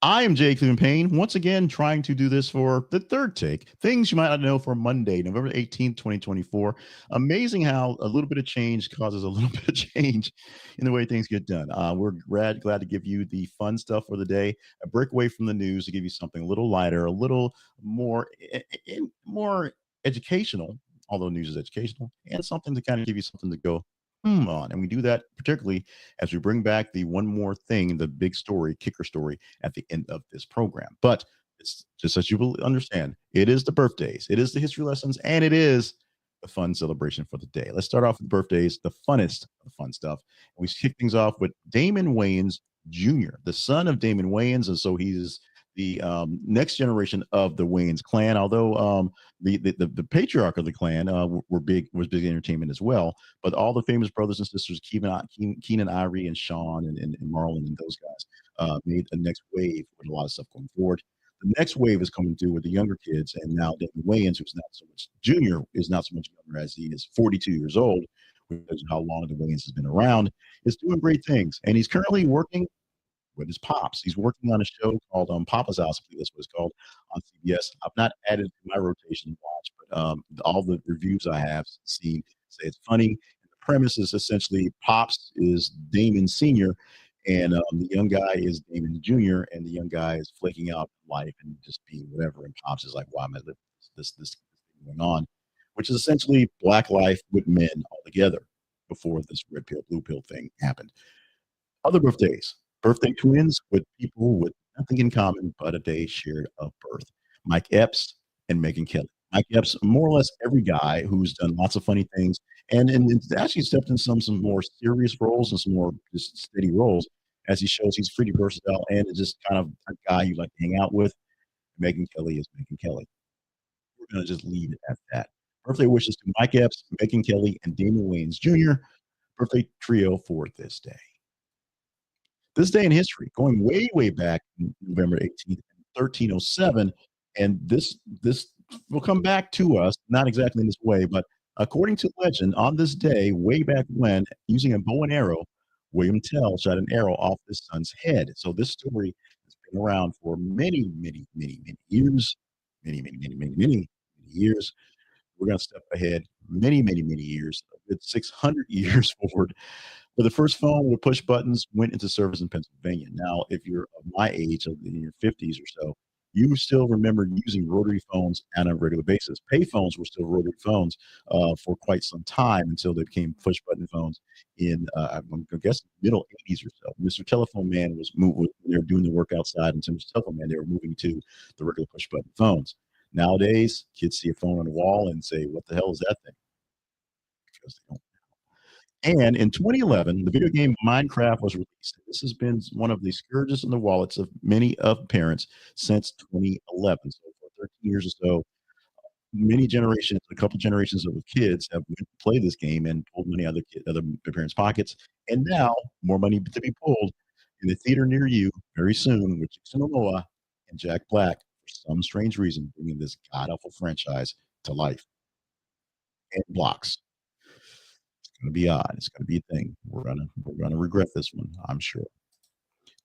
I am Jay Cleveland Payne, once again trying to do this for the third take. Things you might not know for Monday, November 18th, 2024. Amazing how a little bit of change causes a little bit of change in the way things get done. We're glad to give you the fun stuff for the day, a break away from the news to give you something a little lighter, a little more, more educational, although news is educational, and something to kind of give you something to go, on. And we do that particularly as we bring back the one more thing, the big story, kicker story at the end of this program. But it's just as you will understand, it is the birthdays, it is the history lessons, and it is the fun celebration for the day. Let's start off with birthdays, the funnest of the fun stuff. We kick things off with Damon Wayons Jr., the son of Damon Wayans, and so he's the next generation of the Wayans clan. Although the patriarch of the clan were big was big entertainment as well, but all the famous brothers and sisters, Keenan, Ivory, and Sean, and Marlon, and those guys made a next wave with a lot of stuff going forward. The next wave is coming through with the younger kids, and now David Wayans, who's not so much junior, is not so much younger as he is 42 years old, which is how long the Wayans has been around, is doing great things. And he's currently working with his pops. He's working on a show called Papa's House, I believe that's what it's called, on CBS. I've not added it to my rotation to watch, but all the reviews I have seen say it's funny. The premise is essentially Pops is Damon Sr., and the young guy is Damon Jr., and the young guy is flaking out life and just being whatever. And Pops is like, why am I living this thing going on? Which is essentially black life with men altogether before this red pill, blue pill thing happened. Other birthdays, birthday twins with people with nothing in common but a day shared of birth. Mike Epps and Megyn Kelly. Mike Epps, more or less every guy who's done lots of funny things and actually stepped in some more serious roles and some more just steady roles as he shows he's pretty versatile and is just kind of a guy you like to hang out with. Megyn Kelly is Megyn Kelly. We're going to just leave it at that. Birthday wishes to Mike Epps, Megyn Kelly, and Damon Wayans Jr. Birthday trio for this day. This day in history, going way back November 18th, 1307, and this will come back to us, not exactly in this way, but according to legend, on this day, way back when, using a bow and arrow, William Tell shot an arrow off his son's head. So this story has been around for many years, many years. We're going to step ahead many years, a good 600 years forward, where the first phone with push buttons went into service in Pennsylvania. Now, if you're of my age, in your 50s or so, you still remember using rotary phones on a regular basis. Pay phones were still rotary phones for quite some time until they became push button phones in, I guess, middle 80s or so. Mr. Telephone Man was moving, when they were doing the work outside, and Mr. Telephone Man, they were moving to the regular push button phones. Nowadays, kids see a phone on the wall and say, "What the hell is that thing?" Because they don't. And in 2011, the video game Minecraft was released. This has been one of the scourges in the wallets of many of parents since 2011. So for 13 years or so, many generations, a couple generations of kids have played this game and pulled money out of other their parents' pockets. And now more money to be pulled in the theater near you very soon with Jason Momoa and Jack Black for some strange reason, bringing this god awful franchise to life and blocks. Gonna be odd. It's gonna be a thing. We're gonna regret this one, I'm sure.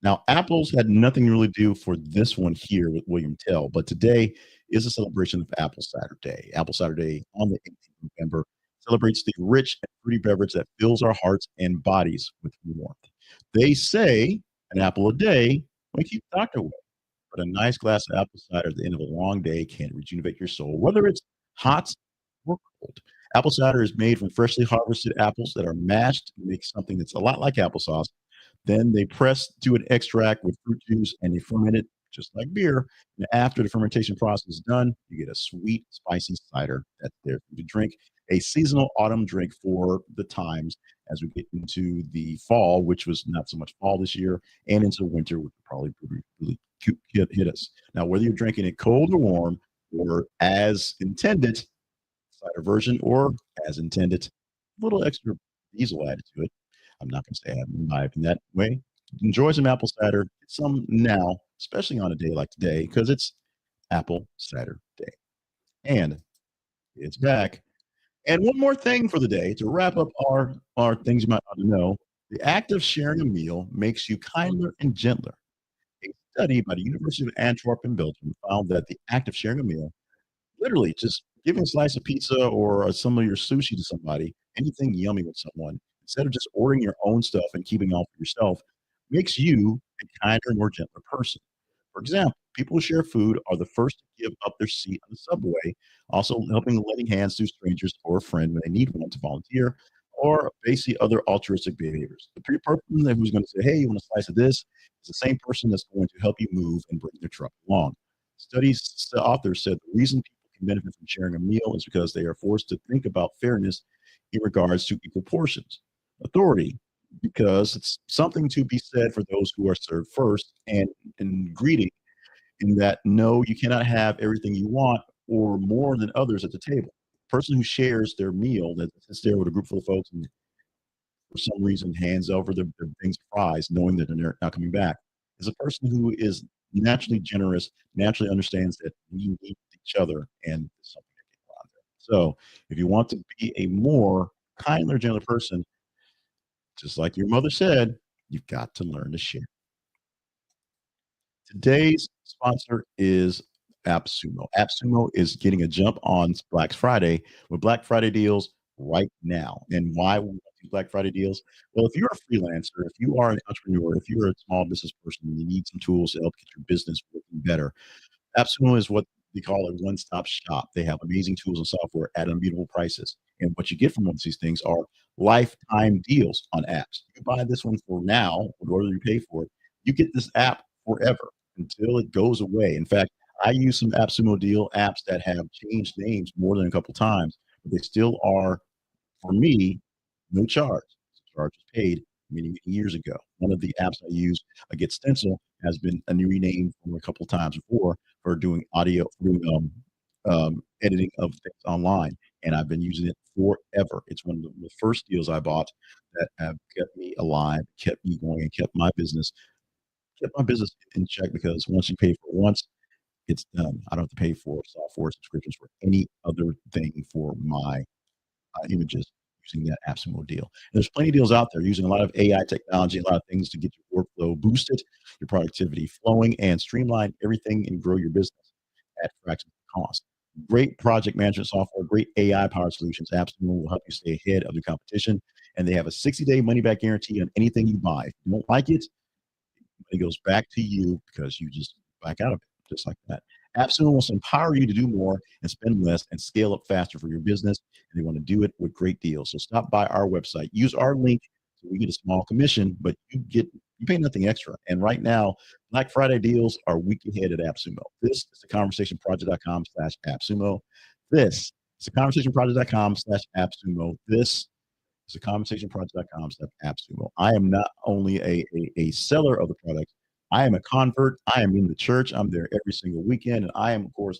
Now, apples had nothing to really do for this one here with William Tell, but today is a celebration of Apple Cider Day. Apple Cider Day on the 18th of November celebrates the rich and fruity beverage that fills our hearts and bodies with warmth. They say an apple a day will keep the doctor away, but a nice glass of apple cider at the end of a long day can rejuvenate your soul, whether it's hot or cold. Apple cider is made from freshly harvested apples that are mashed to make something that's a lot like applesauce. Then they press to an extract with fruit juice and they ferment it just like beer. And after the fermentation process is done, you get a sweet, spicy cider that's there for you to drink. A seasonal autumn drink for the times as we get into the fall, which was not so much fall this year, and into winter, which will probably really hit us. Now, whether you're drinking it cold or warm, or as intended, cider version, or as intended, a little extra diesel added to it. I'm not going to say I haven't imbibed in that way. Enjoy some apple cider. Get some now, especially on a day like today, because it's Apple Cider Day. And it's back. And one more thing for the day to wrap up our things you might want to know. The act of sharing a meal makes you kinder and gentler. A study by the University of Antwerp in Belgium found that the act of sharing a meal, literally just giving a slice of pizza or some of your sushi to somebody, anything yummy with someone, instead of just ordering your own stuff and keeping all for yourself, makes you a kinder, more gentler person. For example, people who share food are the first to give up their seat on the subway, also helping letting hands to strangers or a friend when they need one to volunteer, or basically other altruistic behaviors. The person who's going to say, "Hey, you want a slice of this?" is the same person that's going to help you move and bring your truck along. Studies, the authors said the reason people can benefit from sharing a meal is because they are forced to think about fairness in regards to equal portions. Authority, because it's something to be said for those who are served first, and greeting, in that no, you cannot have everything you want or more than others at the table. Person who shares their meal, that sits there with a group full of folks and for some reason hands over their things fries, knowing that they're not coming back, is a person who is naturally generous, naturally understands that we need each other, and something that can go on there. So if you want to be a more kinder, gentler person, just like your mother said, you've got to learn to share. Today's sponsor is AppSumo. AppSumo is getting a jump on Black Friday with Black Friday deals right now. And why we want these Black Friday deals? Well, if you're a freelancer, if you are an entrepreneur, if you're a small business person and you need some tools to help get your business working better, AppSumo is what they call a one-stop shop. They have amazing tools and software at unbeatable prices. And what you get from one of these things are lifetime deals on apps. You buy this one for now, whatever you pay for it, you get this app forever until it goes away. In fact, I use some AppSumo deal apps that have changed names more than a couple times, but they still are, for me, no charge. The charge was paid many, many years ago. One of the apps I use, Get Stencil, has been a new renamed from a couple times before for doing audio, for doing editing of things online, and I've been using it forever. It's one of the first deals I bought that have kept me alive, kept me going, and kept my business in check, because once you pay for it once, it's done. I don't have to pay for software subscriptions for any other thing for my images using that AppSumo deal. And there's plenty of deals out there using a lot of AI technology, a lot of things to get your workflow boosted, your productivity flowing, and streamline everything and grow your business at fractions of the cost. Great project management software, great AI powered solutions. AppSumo will help you stay ahead of the competition. And they have a 60-day money back guarantee on anything you buy. If you don't like it, it goes back to you because you just back out of it, just like that. AppSumo wants to empower you to do more and spend less and scale up faster for your business. And they want to do it with great deals. So stop by our website, use our link, so we get a small commission, but you pay nothing extra. And right now, Black Friday deals are week ahead at AppSumo. This is the conversationproject.com/AppSumo. This is the conversationproject.com/AppSumo. This is a conversationproject.com/AppSumo. I am not only a seller of the product, I am a convert. I am in the church. I'm there every single weekend. And I am, of course,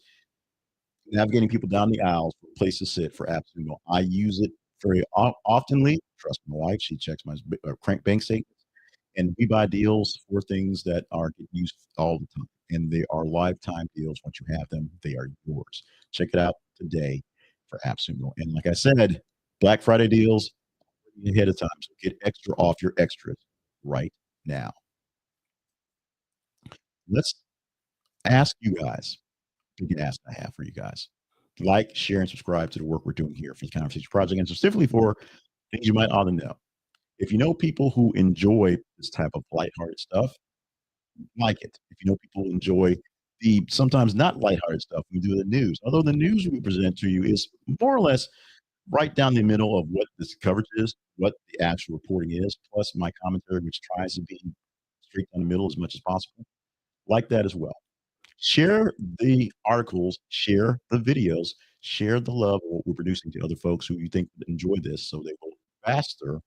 navigating people down the aisles for a place to sit for AppSumo. I use it very oftenly. Trust my wife. She checks my crank bank statements. And we buy deals for things that are used all the time. And they are lifetime deals. Once you have them, they are yours. Check it out today for AppSumo. And like I said, Black Friday deals ahead of time. So get extra off your extras right now. Let's ask you guys, big ask I have for you guys. Like, share, and subscribe to the work we're doing here for the Conversation Project, and specifically for things you might ought to know. If you know people who enjoy this type of lighthearted stuff, like it. If you know people who enjoy the sometimes not lighthearted stuff we do the news, although the news we present to you is more or less right down the middle of what this coverage is, what the actual reporting is, plus my commentary, which tries to be straight down the middle as much as possible. Like that as well. Share the articles, share the videos, share the love of what we're producing to other folks who you think would enjoy this, so they will faster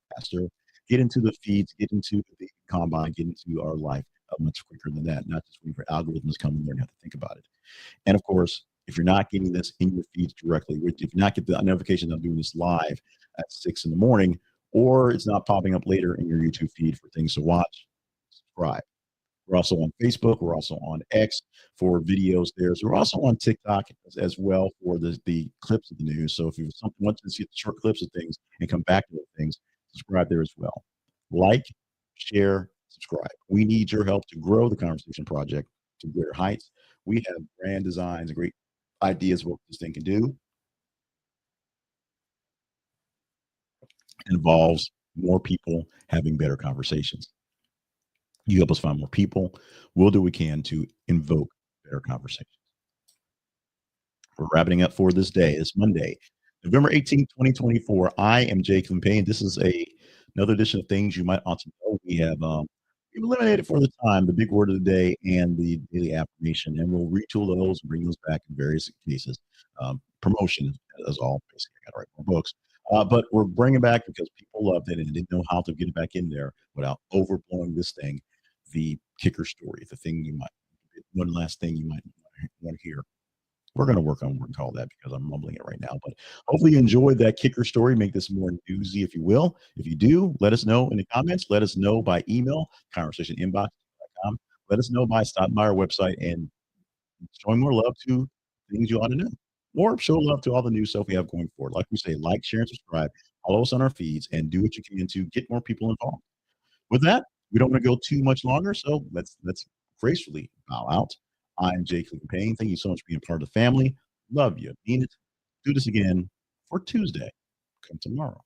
get into the feeds, get into the combine, get into our life much quicker than that, not just waiting for algorithms come in there and have to think about it. And of course, if you're not getting this in your feeds directly, if you not get the notification I'm doing this live at 6 in the morning, or it's not popping up later in your YouTube feed for things to watch, subscribe. We're also on Facebook. We're also on X for videos there. So we're also on TikTok as well for the clips of the news. So if you want to see the short clips of things and come back to those things, subscribe there as well. Like, share, subscribe. We need your help to grow the Conversation Project to greater heights. We have grand designs and great ideas of what this thing can do. It involves more people having better conversations. You help us find more people. We'll do what we can to invoke better conversations. We're wrapping up for this day. It's Monday, November 18th, 2024. I am Jake Payne. This is another edition of Things You Might Want to Know. We've eliminated for the time the big word of the day and the daily affirmation, and we'll retool those and bring those back in various cases. Promotion as all basically. I got to write more books. But we're bringing back because people loved it and didn't know how to get it back in there without overblowing this thing. The kicker story, the thing you might, one last thing you might want to hear. We're going to work on what we call that because I'm mumbling it right now. But hopefully you enjoyed that kicker story. Make this more newsy, if you will. If you do, let us know in the comments. Let us know by email, conversationinbox.com. Let us know by stopping by our website and showing more love to things you ought to know. Or show love to all the new stuff we have going forward. Like we say, like, share, and subscribe. Follow us on our feeds and do what you can to get more people involved. With that, we don't want to go too much longer, so let's gracefully bow out. I'm Jake Payne. Thank you so much for being part of the family. Love you. Mean it. Do this again for Tuesday. Come tomorrow.